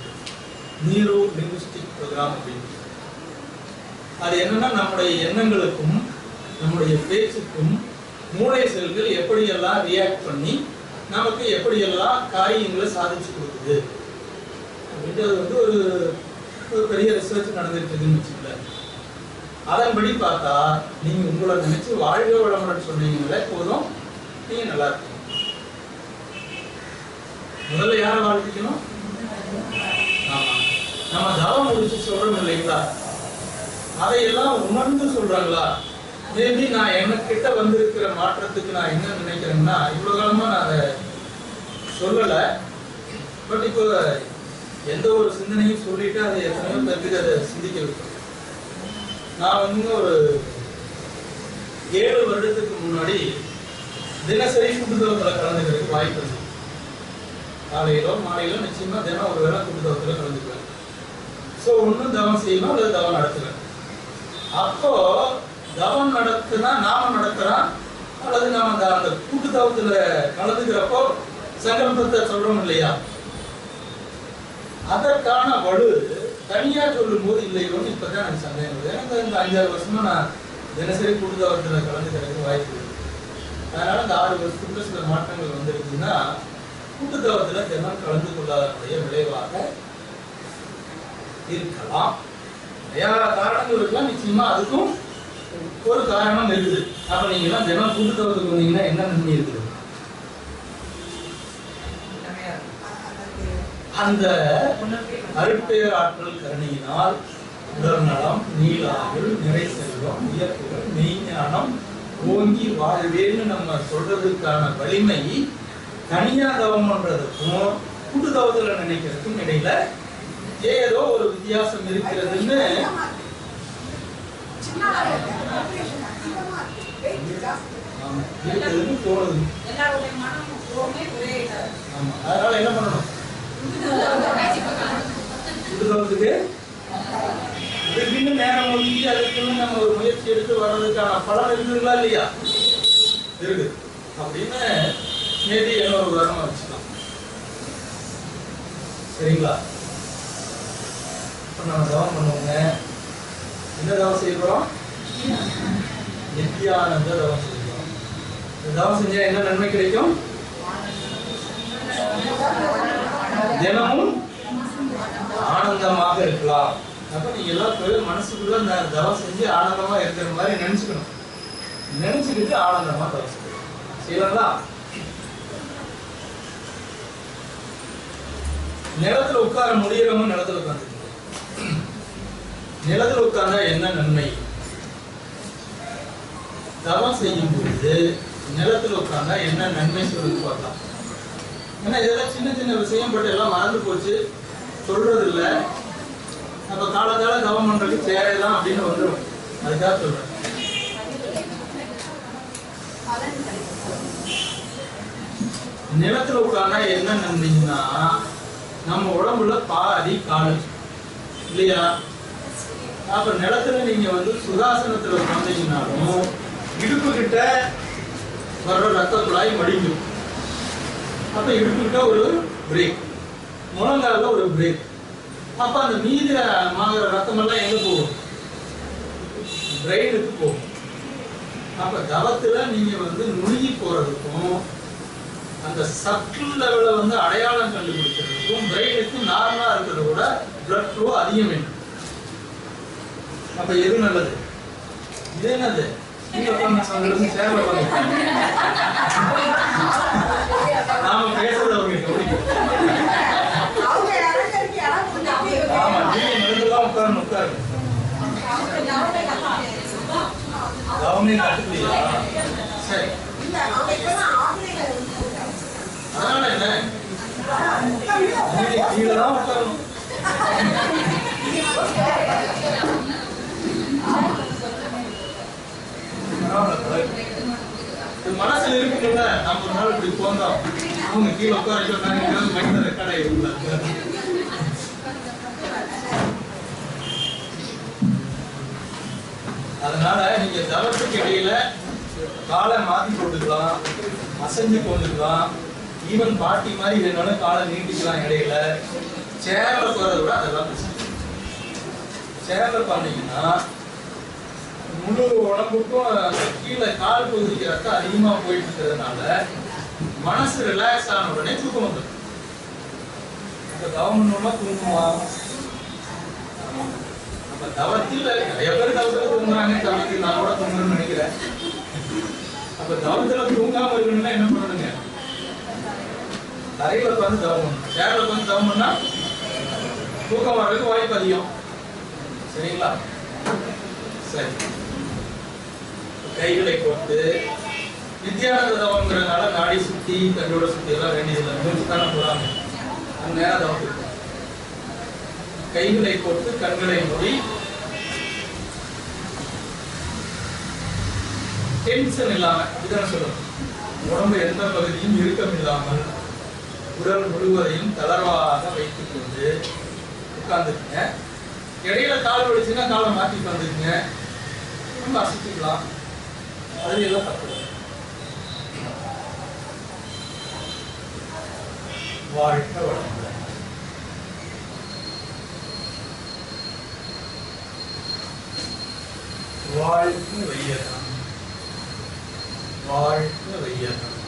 Speaker 1: நியூரோ லிங்குஸ்டிக் ப்ரோக்ராம் அப்படின்னு. அது என்னன்னா நம்முடைய எண்ணங்களுக்கும் நம்முடைய பேச்சுக்கும் மூளை செல்கள் எப்படியெல்லாம் ரியாக்ட் பண்ணி நமக்கு எப்படியெல்லாம் காரியங்களை சாதிச்சு கொடுக்குது அப்படின்றது வந்து ஒரு பெரிய ரிசர்ச் நடந்துட்டு இருக்குன்னு வச்சுக்கல. அதன்படி பார்த்தா நீங்க உங்களை நினைச்சு வாழ்க வளமுடன் சொன்னீங்களே போதும், நீங்க நல்லா இருக்கீங்க. முதல்ல யாரை வாழ்த்திக்கணும்? ஆமா, நம்ம தவம் முடிச்சு சொல்றோம் இல்லைங்களா, அதையெல்லாம் உணர்ந்து சொல்றாங்களா? மேபி நான் எனக்கிட்ட வந்திருக்கிற மாற்றத்துக்கு நான் என்ன நினைக்கிறேன்னா, இவ்வளவு காலமா நான் அதை சொல்லல, பட் இப்போ எந்த ஒரு சிந்தனையும் சொல்லிட்டு அதை எத்தனையோ பேருக்கு அதை சிந்திக்க வைக்கும். நான் வந்து ஒரு 7 வருடத்துக்கு முன்னாடி தினசரி கூட்டுத்தவத்தில் கலந்துக்கிறதுக்கு வாய்ப்பு இருக்கு. காலையிலோ மாலையிலோ நிச்சயமா தினம் ஒரு வேளை கூட்டுத்தவத்தில் கலந்துக்குவேன். ஸோ ஒன்றும் தவம் செய்யணும் அல்லது தவம் நடத்துவேன். அப்போ தவம் நடத்துனா நாம நடத்துறான் அல்லது நாம அந்த கூட்டுத்தவத்தில் கலந்துக்கிறப்போ சங்கல்பத்தை சொல்றோம் இல்லையா, அதற்கான வலு தனியா சொல்லும் போது இல்லையோன்னு இப்பதான் எனக்கு சந்தேகம் வருது. எனக்கு இந்த 5-6 வருஷமா நான் தினசரி கூட்டுத்தவத்தில் கலந்துக்கிறதுக்கு வாய்ப்பு இருக்கு. அதனால இந்த 6 வருஷத்துக்குள்ள சில மாற்றங்கள் வந்துருக்குன்னா கூட்டுத்தவத்தில் தினம் கலந்து கொள்ளாதனுடைய விளைவாக இருக்கலாம். நிறைய காரணங்கள் இருக்கலாம், நிச்சயமா அதுக்கும் ஒரு காரணம் இருக்குது. அப்ப நீங்க எல்லாம் தினம் கூட்டுத்தவத்துக்கு வந்தீங்கன்னா என்ன நன்மை இருக்குது? அந்த அருட்பெயர் ஆற்றல் கருணையினால் உடல் நலம், நீலாயுள், நிறை செல்வம், இயற்கைகள், மெய்ஞானம் ஓங்கி வாழ்வேன்னு நம்ம சொல்றதுக்கான வலிமை தனியா தவம் பண்றதுக்கும் கூட்டு தவத்துல நினைக்கிறதுக்கும் இடையில ஏதோ ஒரு வித்தியாசம் இருக்கிறதுன்னு இருக்குதுன்னு தோணுது. ஆமா, அதனால என்ன பண்ணணும்? புதுதவத்துக்கு அதுக்குன்னு நேரம் ஒதுக்கி அதுக்குன்னு நம்ம ஒரு முயற்சி எடுத்து வர்றதுக்கான பலன் இருக்குதுங்களா இல்லையா? இருக்குது அப்படின்னு மேபி என்ன ஒரு உதாரணமா வச்சுக்கலாம். சரிங்களா? இப்ப நம்ம தவம் பண்ணுவோங்க. என்ன தவம் செய்யறோம்? நித்யானந்த தவம் செய்யறோம். இந்த தவம் செஞ்சா என்ன நன்மை கிடைக்கும்? தினமும் ஆனந்தமாக இருக்கலாம். அப்ப நீங்க எல்லாம் மனசுக்குள்ள இந்த தவம் செஞ்சு ஆனந்தமா இருக்கிற மாதிரி நினைச்சுக்கணும். நினைச்சுக்கிட்டு ஆனந்தமா தவம் செய்யலாங்களா? நிலத்துல உட்கார முடியறவங்க நிலத்துல உட்கார்ந்து நிலத்துல உட்கார்ந்தா என்ன நன்மை? தவம் செய்யும் பொழுது நிலத்துல உட்கார்ந்தா என்ன நன்மை சொல்றது பார்க்கலாம். ஏன்னா இதெல்லாம் சின்ன சின்ன விஷயம் பட்டு எல்லாம் மறந்து போச்சு, சொல்றது இல்லை. அப்ப காலத்தால தவம் பண்றதுக்கு தேவைதான் அப்படின்னு வந்துடும். அதுக்காக சொல்றேன். நிலத்துல உட்கார்ந்தா என்ன நன்மைன்னா நம்ம உடம்புல பாதி காலு இல்லையா? அப்ப நிலத்துல நீங்க சுகாசனத்துல உட்கார்ந்தீங்கன்னாலும் இடுப்பு கிட்ட வர்ற ரத்த குழாய் மடிக்கும். அப்ப இடுப்பு கிட்ட ஒரு பிரேக், முழங்கால ஒரு பிரேக். அப்ப அந்த மீதி ரத்தம் எல்லாம் எங்க போகும்? பிரெயினுக்கு போகும். அப்ப தவத்துல நீங்க நுழுகி போறதுக்கும் அந்த சட்டில் லெவல அடையாளம் கண்டுபிடிக்கிறதுக்கும் பிரெயினுக்கு நார்மலா இருக்கிறத விட பிளட் ஃப்ளோ அதிகம் வேண்டும். அப்ப எது நல்லது? இது என்னது? நாம பேசுறது அவங்களுக்கு ஆமா, நீங்க நெருங்கலாம் உட்காரணும். உட்காரு. கவர்மெண்ட் கட்டுலையா? சரி, அதனால என்ன? கீழே தான் உட்காரணும். மனசுல இருக்குல்ல, நம்ம ஒரு நாள் இப்படி போந்தோம், அவங்க கீழே உட்கார சொன்னாங்க, ரெக்கார்ட் ஆகிருந்தாங்க. அதனால நீங்க தவத்துக்கு இடையில காலை மாத்தி போட்டுக்கலாம், அசைஞ்சு போட்டுக்கலாம், ஈவன் பாட்டி மாதிரி வேணாலும் காலை நீட்டிக்கலாம். இடையில சேர்ல போறத விட அதெல்லாம் சேர்ல பண்ணீங்கன்னா முழு உடம்புக்கும் கீழே கால் பகுதிக்கு ரத்தம் அதிகமா போயிட்டு இருக்கிறதுனால மனசு ரிலாக்ஸ் ஆன உடனே தூக்கம் வந்துடும். இப்ப கவர்மெண்ட் தூங்குமா? அப்ப தவத்தில் நிறைய பேர் தவத்துல தூங்குறாங்க. தவத்தில் நான் கூட தூங்குறேன்னு நினைக்கிறேன். அப்ப தவத்துல தூங்காம இருக்கணும்னா என்ன பண்ணணுங்க? தரையில உட்காந்து தவம் பண்ணணும். சேர்ல உட்காந்து தவம் பண்ணா தூக்கம் வர்றதுக்கு வாய்ப்பு அதிகம். சரிங்களா? சரி, கைகளை போட்டு நித்யானந்த தவம்ங்கிறதுனால நாடி சுத்தி கண்டோட சுத்தி எல்லாம் வேண்டியதில்லை. மூச்சு தானே போறாங்க, அந்த நேரம் தவம் இருக்கும். கைகளை போட்டு கண்களை மூடி டென்ஷன் இல்லாம, இதான் சொல்லணும், உடம்பு எந்த பகுதியும் இறுக்கம் இல்லாமல் உடல் முழுவதையும் தளர்வாக வைத்துக் கொண்டு உட்கார்ந்துருங்க. இடையில கால் வலிச்சுன்னா காலை மாற்றி உட்காந்துருங்க. ரொம்ப அசைச்சிக்கலாம், அதுல எல்லாம் தப்பு. வாழ்க்கை வளமுடன். வாழ்க்கை வையகம், வாழ்க்கை வையகம்,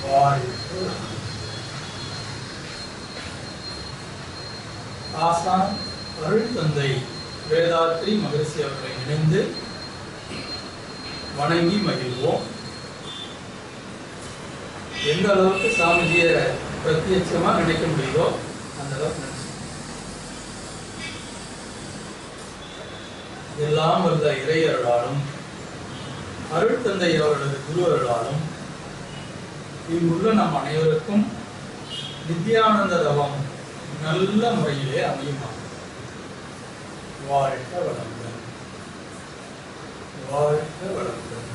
Speaker 1: வாழ்க்கை. ஆசான் அருள் தந்தை வேதாத்ரி மகரிஷி அவர்களை இணைந்து வணங்கி மகிழ்வோம். எந்த அளவுக்கு சாமிஜியை பிரத்யட்சமா நினைக்க முடியுதோ அந்த அளவுக்கு நினைச்சு எல்லாம் வந்த இறையருளாலும் அருள் தந்தை அவர்களது குரு அருளாலும் இங்குள்ள நம் அனைவருக்கும் நித்யானந்த தவம் நல்ல முறையிலே அமையுமா. வாழ்க வளமுடன். வாழ்க வளமுடன்.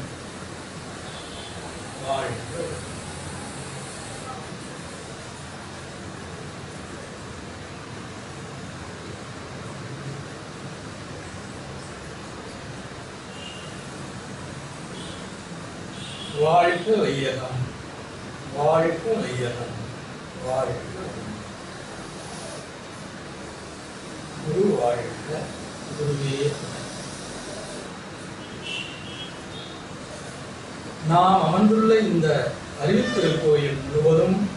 Speaker 1: வாழ்க வளமுடன். வாழ்க வையகம். வாழ்க வையகம். வாழ்க குரு வாழ்க. குருவே நாம் அமர்ந்துள்ள இந்த அறிவுத்திருக்கோயில் முழுவதும்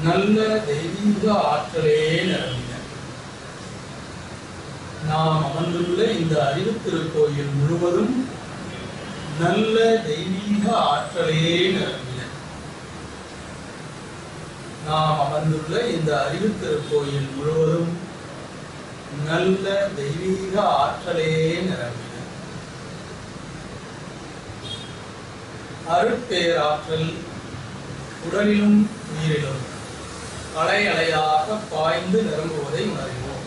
Speaker 1: நல்ல தெய்வீக ஆற்றலே நிரம்பின. நாம் அமர்ந்துள்ள இந்த அறிவுத்திருக்கோயில் முழுவதும் நல்ல தெய்வீக ஆற்றலே நிரம்பின. நாம் அமர்ந்துள்ள இந்த அறிவுத்திருக்கோயில் முழுவதும் நல்ல தெய்வீக ஆற்றலே நிரம்பின. அருட்பேராற்றல் உடலிலும் உயிரிலும் அலை அலையாக பாய்ந்து நிரம்புவதை உணர்வோம்.